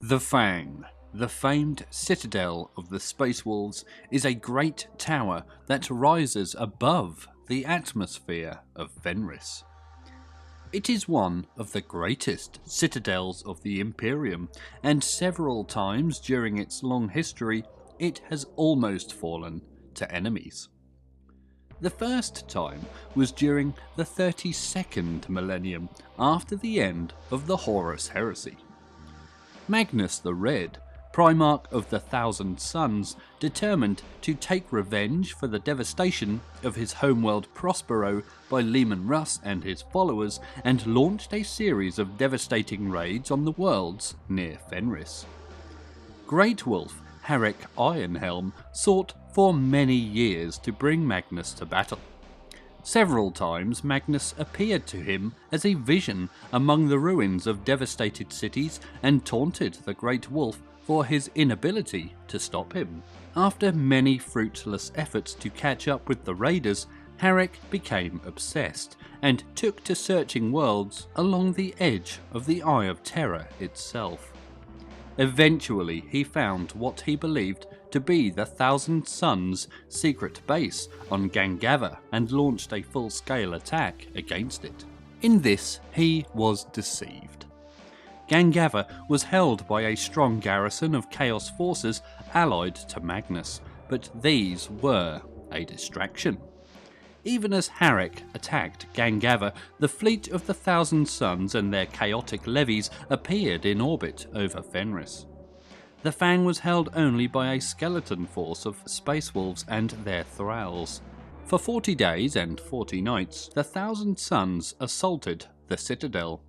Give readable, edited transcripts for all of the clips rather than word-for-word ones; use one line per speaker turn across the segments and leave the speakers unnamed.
The Fang, the famed citadel of the Space Wolves, is a great tower that rises above the atmosphere of Fenris. It is one of the greatest citadels of the Imperium, and several times during its long history it has almost fallen to enemies. The first time was during the 32nd millennium, after the end of the Horus Heresy. Magnus the Red, Primarch of the Thousand Suns, determined to take revenge for the devastation of his homeworld Prospero by Leman Russ and his followers, and launched a series of devastating raids on the worlds near Fenris. Great Wolf Harek Ironhelm sought for many years to bring Magnus to battle. Several times Magnus appeared to him as a vision among the ruins of devastated cities and taunted the Great Wolf for his inability to stop him. After many fruitless efforts to catch up with the raiders, Harek became obsessed and took to searching worlds along the edge of the Eye of Terror itself. Eventually he found what he believed to be the Thousand Suns' secret base on Gangava and launched a full-scale attack against it. In this he was deceived. Gangava was held by a strong garrison of Chaos forces allied to Magnus, but these were a distraction. Even as Harek attacked Gangava, the fleet of the Thousand Suns and their chaotic levies appeared in orbit over Fenris. The Fang was held only by a skeleton force of Space Wolves and their thralls. For 40 days and 40 nights, the Thousand Suns assaulted the citadel.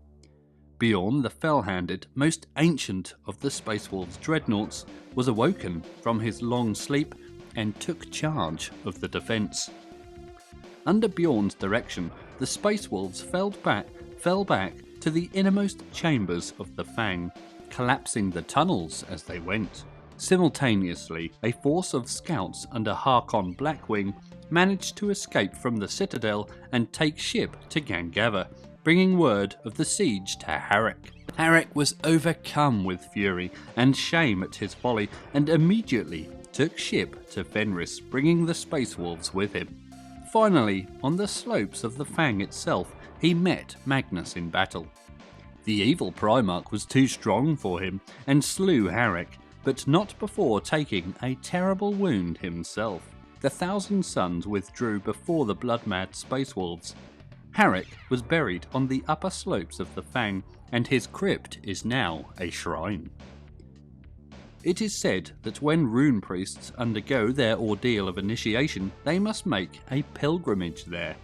Bjorn, the fell-handed, most ancient of the Space Wolves' dreadnoughts, was awoken from his long sleep and took charge of the defence. Under Bjorn's direction, the Space Wolves fell back to the innermost chambers of the Fang, collapsing the tunnels as they went. Simultaneously, a force of scouts under Harkon Blackwing managed to escape from the citadel and take ship to Gangava, bringing word of the siege to Harek. Harek was overcome with fury and shame at his folly and immediately took ship to Fenris, bringing the Space Wolves with him. Finally, on the slopes of the Fang itself, he met Magnus in battle. The evil Primarch was too strong for him and slew Harek, but not before taking a terrible wound himself. The Thousand Suns withdrew before the blood-mad Space Wolves. Harek was buried on the upper slopes of the Fang, and his crypt is now a shrine. It is said that when rune priests undergo their ordeal of initiation, they must make a pilgrimage there,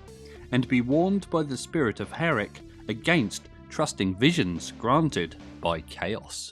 and be warned by the spirit of Harek against trusting visions granted by Chaos.